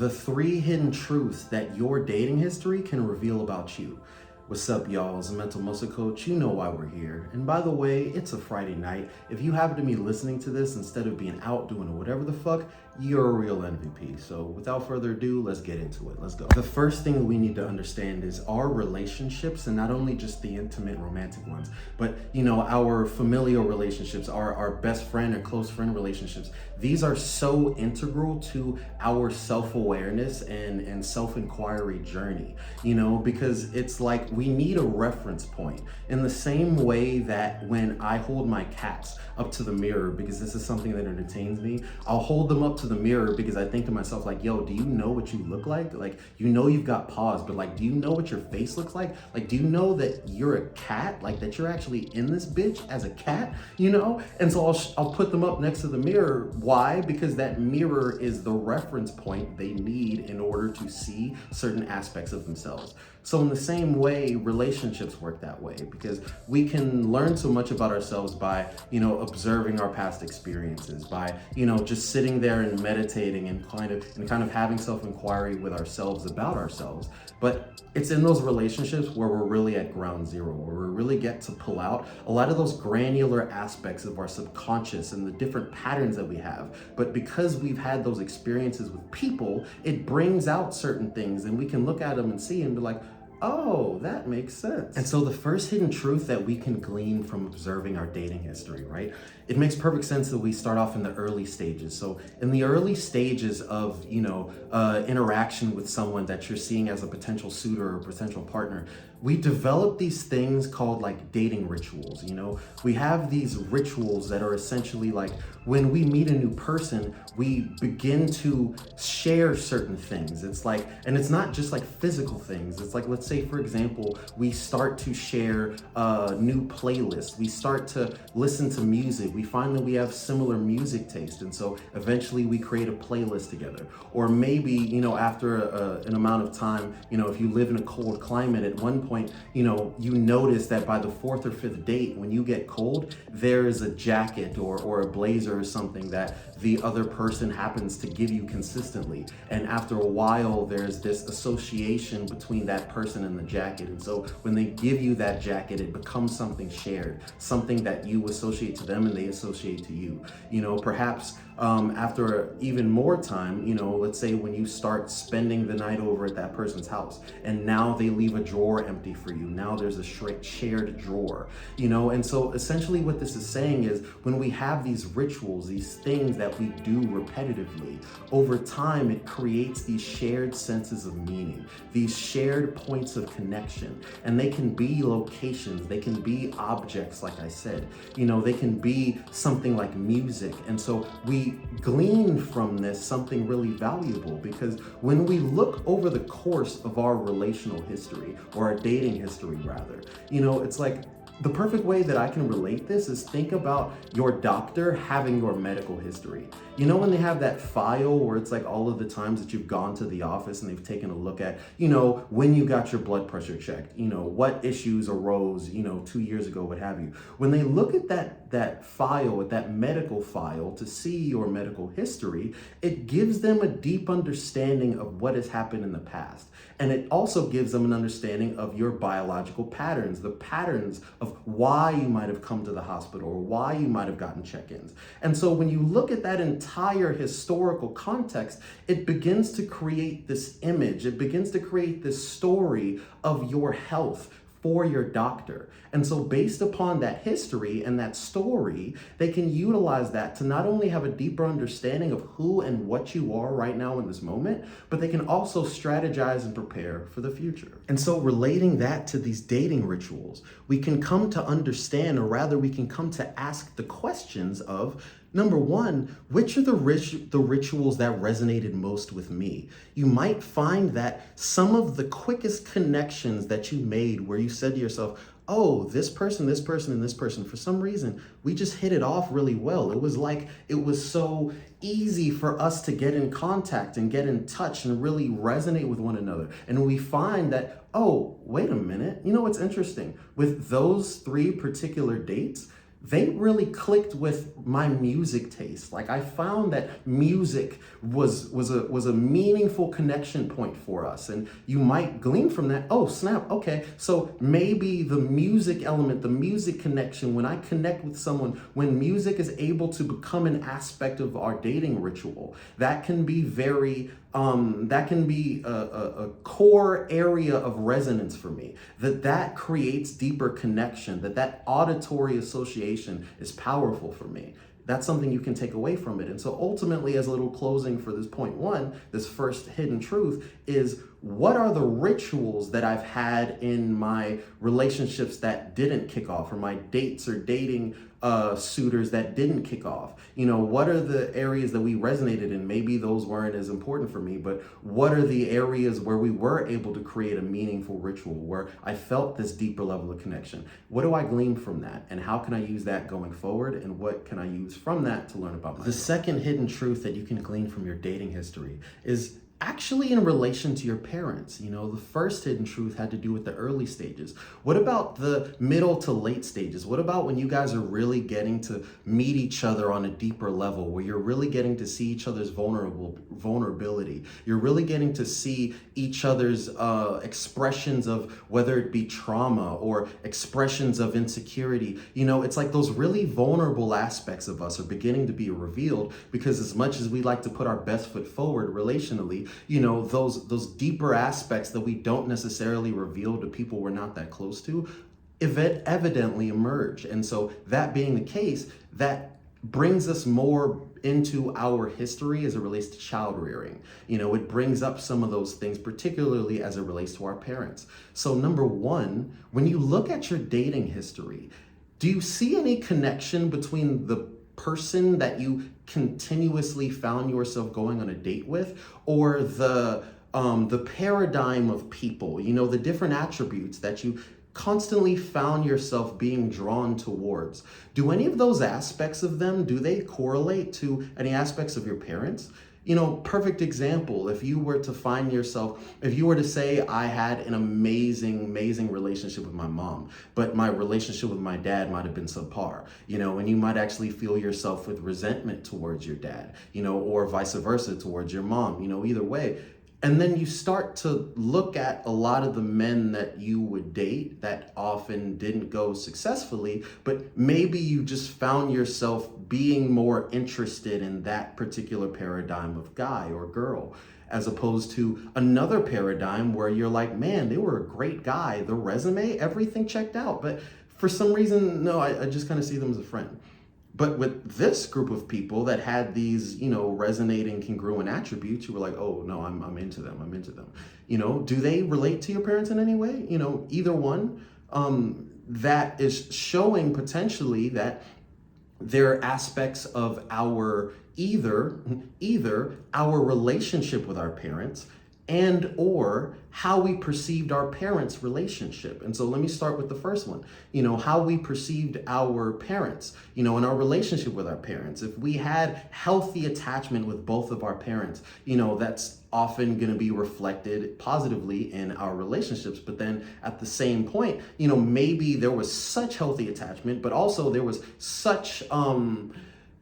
The 3 hidden truths that your dating history can reveal about you. What's up, y'all? As a mental muscle coach, you know why we're here. And by the way, it's a Friday night. If you happen to be listening to this instead of being out doing whatever the fuck, you're a real MVP. So without further ado, let's get into it. Let's go. The first thing that we need to understand is our relationships, and not only just the intimate romantic ones, but our familial relationships, our best friend or close friend relationships. These are so integral to our self-awareness and self-inquiry journey, because it's like we need a reference point. In the same way that when I hold my cats up to the mirror, because this is something that entertains me, I'll hold them up to the mirror because I think to myself, like, yo, do you know what you look like? Like, you've got paws, but like, do you know what your face looks like? Like, do you know that you're a cat? Like, that you're actually in this bitch as a cat, And so I'll put them up next to the mirror. Why? Because that mirror is the reference point they need in order to see certain aspects of themselves. So in the same way, relationships work that way, because we can learn so much about ourselves by, observing our past experiences, by, just sitting there and meditating and kind of having self-inquiry with ourselves about ourselves. But it's in those relationships where we're really at ground zero, where we really get to pull out a lot of those granular aspects of our subconscious and the different patterns that we have. But because we've had those experiences with people, it brings out certain things, and we can look at them and see and be like, oh, that makes sense. And so the first hidden truth that we can glean from observing our dating history, right? It makes perfect sense that we start off in the early stages. So in the early stages of, interaction with someone that you're seeing as a potential suitor or potential partner, we develop these things called like dating rituals. We have these rituals that are essentially like when we meet a new person, we begin to share certain things. It's like, and it's not just like physical things. It's like, let's say, for example, we start to share new playlists. We start to listen to music. We find that we have similar music taste. And so eventually we create a playlist together. Or maybe, after an amount of time, if you live in a cold climate, at one point, you notice that by the 4th or 5th date, when you get cold, there's a jacket or a blazer or something that the other person happens to give you consistently. And after a while, there's this association between that person and the jacket. And so when they give you that jacket, it becomes something shared, something that you associate to them and they associate to you. Perhaps after even more time, let's say when you start spending the night over at that person's house and now they leave a drawer empty for you. Now there's a shared drawer, and so essentially what this is saying is when we have these rituals, these things that we do repetitively, over time, it creates these shared senses of meaning, these shared points of connection. And they can be locations, they can be objects, like I said, they can be something like music. And so we glean from this something really valuable, because when we look over the course of our relational history, or our dating history rather, it's like, the perfect way that I can relate this is think about your doctor having your medical history. When they have that file where it's like all of the times that you've gone to the office and they've taken a look at, when you got your blood pressure checked, what issues arose, 2 years ago, what have you. When they look at that file, at that medical file to see your medical history, it gives them a deep understanding of what has happened in the past. And it also gives them an understanding of your biological patterns, the patterns of why you might have come to the hospital or why you might have gotten check-ins. And so when you look at that entire historical context, it begins to create this image, it begins to create this story of your health for your doctor. And so based upon that history and that story, they can utilize that to not only have a deeper understanding of who and what you are right now in this moment, but they can also strategize and prepare for the future. And so relating that to these dating rituals, we can come to understand, or rather we can come to ask the questions of, number one, which are the rituals that resonated most with me? You might find that some of the quickest connections that you made where you said to yourself, oh, this person, and this person, for some reason, we just hit it off really well. It was like, it was so easy for us to get in contact and get in touch and really resonate with one another. And we find that, oh, wait a minute, what's interesting? With those 3 particular dates, they really clicked with my music taste. Like I found that music was a meaningful connection point for us. And you might glean from that, oh snap, okay, so maybe the music element, the music connection, when I connect with someone, when music is able to become an aspect of our dating ritual, that can be a core area of resonance for me, that creates deeper connection, that auditory association is powerful for me. That's something you can take away from it. And so ultimately, as a little closing for this point one, this first hidden truth is, what are the rituals that I've had in my relationships that didn't kick off, or my dates or dating suitors that didn't kick off? You know, what are the areas that we resonated in? Maybe those weren't as important for me, but what are the areas where we were able to create a meaningful ritual, where I felt this deeper level of connection? What do I glean from that? And how can I use that going forward? And what can I use from that to learn about myself? The second hidden truth that you can glean from your dating history is actually in relation to your parents. You know, the first hidden truth had to do with the early stages. What about the middle to late stages? What about when you guys are really getting to meet each other on a deeper level, where you're really getting to see each other's vulnerability? You're really getting to see each other's expressions of, whether it be trauma or expressions of insecurity. You know, it's like those really vulnerable aspects of us are beginning to be revealed, because as much as we like to put our best foot forward relationally, you know, those deeper aspects that we don't necessarily reveal to people we're not that close to, evidently emerge. And so that being the case, that brings us more into our history as it relates to child rearing. You know, it brings up some of those things, particularly as it relates to our parents. So number one, when you look at your dating history, do you see any connection between the person that you continuously found yourself going on a date with, or the paradigm of people, you know, the different attributes that you constantly found yourself being drawn towards? Do any of those aspects of them, do they correlate to any aspects of your parents? You know, perfect example, if you were to say, I had an amazing relationship with my mom, but my relationship with my dad might have been subpar, you know, and you might actually feel yourself with resentment towards your dad, you know, or vice versa towards your mom, you know, either way. And then you start to look at a lot of the men that you would date that often didn't go successfully, but maybe you just found yourself being more interested in that particular paradigm of guy or girl, as opposed to another paradigm where you're like, man, they were a great guy. The resume, everything checked out. But for some reason, no, I just kind of see them as a friend. But with this group of people that had these, you know, resonating congruent attributes, you were like, oh no, I'm into them. You know, do they relate to your parents in any way? You know, either one, that is showing potentially that there are aspects of our either our relationship with our parents and or how we perceived our parents' relationship. And so let me start with the first one, you know, how we perceived our parents, you know, in our relationship with our parents. If we had healthy attachment with both of our parents, you know, that's often going to be reflected positively in our relationships. But then at the same point, you know, maybe there was such healthy attachment, but also there was such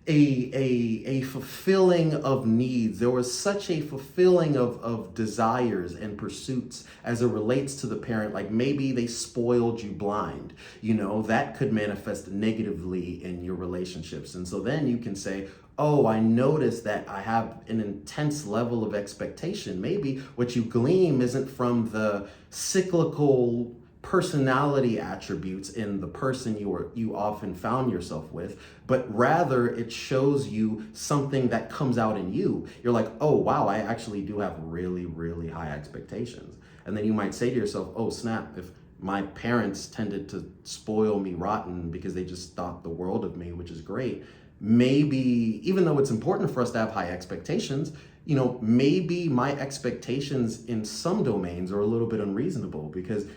a fulfilling of needs. There was such a fulfilling of desires and pursuits as it relates to the parent. Like maybe they spoiled you blind, you know, that could manifest negatively in your relationships. And so then you can say, oh, I noticed that I have an intense level of expectation. Maybe what you glean isn't from the cyclical personality attributes in the person you often found yourself with, but rather it shows you something that comes out in you. You're like, oh wow, I actually do have really high expectations. And then you might say to yourself, oh snap, if my parents tended to spoil me rotten because they just thought the world of me, which is great, maybe even though it's important for us to have high expectations, you know, maybe my expectations in some domains are a little bit unreasonable, because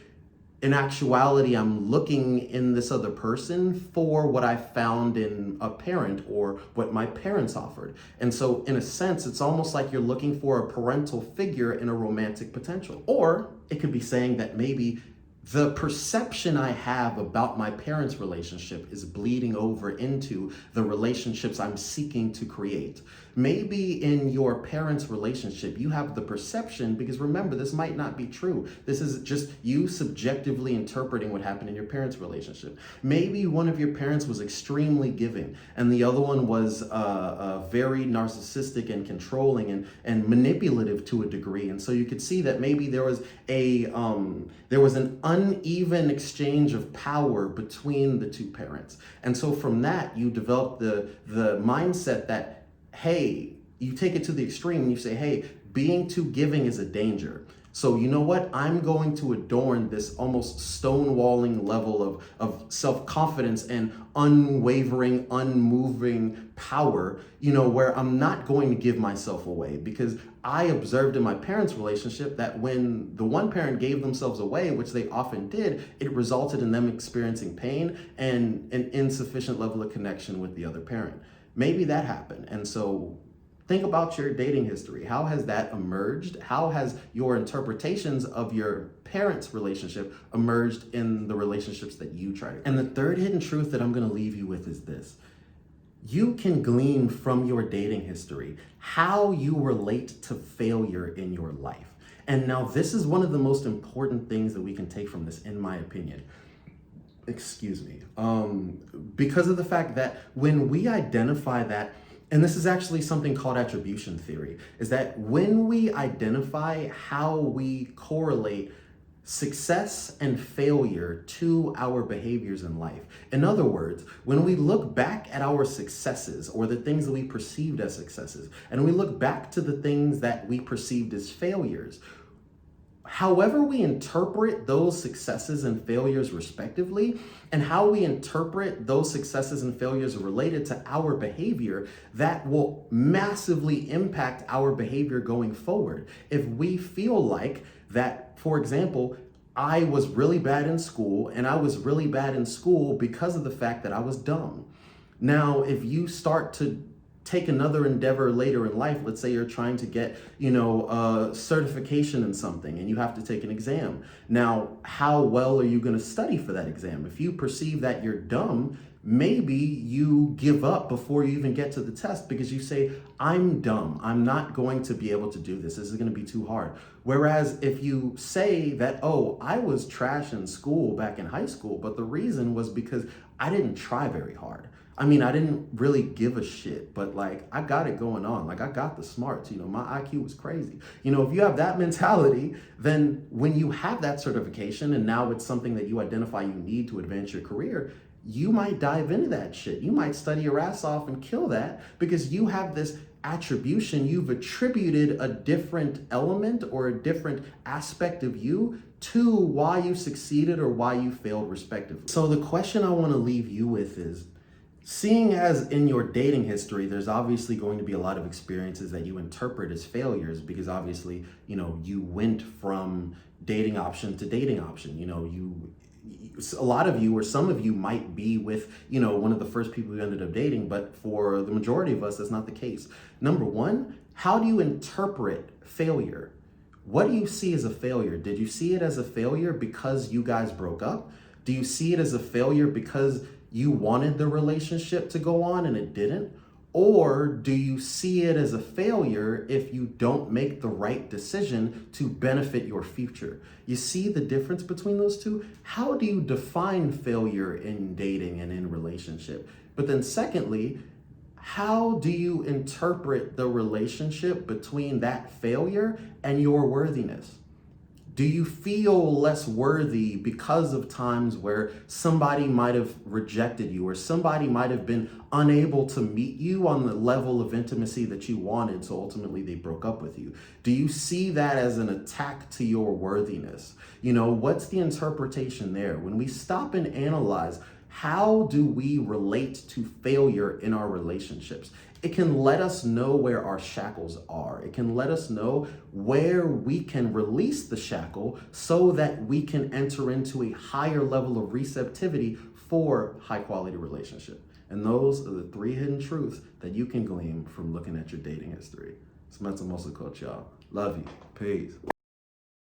in actuality, I'm looking in this other person for what I found in a parent or what my parents offered. And so in a sense, it's almost like you're looking for a parental figure in a romantic potential. Or it could be saying that maybe the perception I have about my parents' relationship is bleeding over into the relationships I'm seeking to create. Maybe in your parents' relationship, you have the perception, because remember, this might not be true. This is just you subjectively interpreting what happened in your parents' relationship. Maybe one of your parents was extremely giving, and the other one was very narcissistic and controlling and manipulative to a degree. And so you could see that maybe there was an uneven exchange of power between the two parents. And so from that, you develop the mindset that, hey, you take it to the extreme and you say, hey, being too giving is a danger. So you know what? I'm going to adorn this almost stonewalling level of self-confidence and unwavering, unmoving power, where I'm not going to give myself away, because I observed in my parents' relationship that when the one parent gave themselves away, which they often did, it resulted in them experiencing pain and an insufficient level of connection with the other parent. Maybe that happened. And so think about your dating history. How has that emerged? How has your interpretations of your parents' relationship emerged in the relationships that you try to create? And the third hidden truth that I'm going to leave you with is this. You can glean from your dating history how you relate to failure in your life. And now this is one of the most important things that we can take from this, in my opinion. Excuse me. Because of the fact that when we identify that, and this is actually something called attribution theory, is that when we identify how we correlate success and failure to our behaviors in life. In other words, when we look back at our successes or the things that we perceived as successes, and we look back to the things that we perceived as failures, however we interpret those successes and failures respectively, and how we interpret those successes and failures related to our behavior, that will massively impact our behavior going forward. If we feel like that, for example, I was really bad in school, and I was really bad in school because of the fact that I was dumb. Now, if you start to take another endeavor later in life, let's say you're trying to get, a certification in something and you have to take an exam. Now, how well are you going to study for that exam? If you perceive that you're dumb, maybe you give up before you even get to the test because you say, I'm dumb. I'm not going to be able to do this. This is going to be too hard. Whereas if you say that, oh, I was trash in school back in high school, but the reason was because I didn't try very hard. I mean, I didn't really give a shit, but I got it going on. I got the smarts, my IQ was crazy. If you have that mentality, then when you have that certification and now it's something that you identify you need to advance your career, you might dive into that shit. You might study your ass off and kill that because you have this attribution. You've attributed a different element or a different aspect of you to why you succeeded or why you failed respectively. So the question I want to leave you with is, seeing as in your dating history, there's obviously going to be a lot of experiences that you interpret as failures because obviously, you went from dating option to dating option. A lot of you or some of you might be with, one of the first people you ended up dating, but for the majority of us, that's not the case. Number one, how do you interpret failure? What do you see as a failure? Did you see it as a failure because you guys broke up? Do you see it as a failure because you wanted the relationship to go on and it didn't? Or do you see it as a failure if you don't make the right decision to benefit your future? You see the difference between those two? How do you define failure in dating and in relationship? But then secondly, how do you interpret the relationship between that failure and your worthiness? Do you feel less worthy because of times where somebody might have rejected you or somebody might have been unable to meet you on the level of intimacy that you wanted, so ultimately they broke up with you? Do you see that as an attack to your worthiness? What's the interpretation there? When we stop and analyze, how do we relate to failure in our relationships? It can let us know where our shackles are. It can let us know where we can release the shackle so that we can enter into a higher level of receptivity for high quality relationship. And those are the 3 hidden truths that you can glean from looking at your dating history. It's Mental Muscle Coach, y'all. Love you. Peace.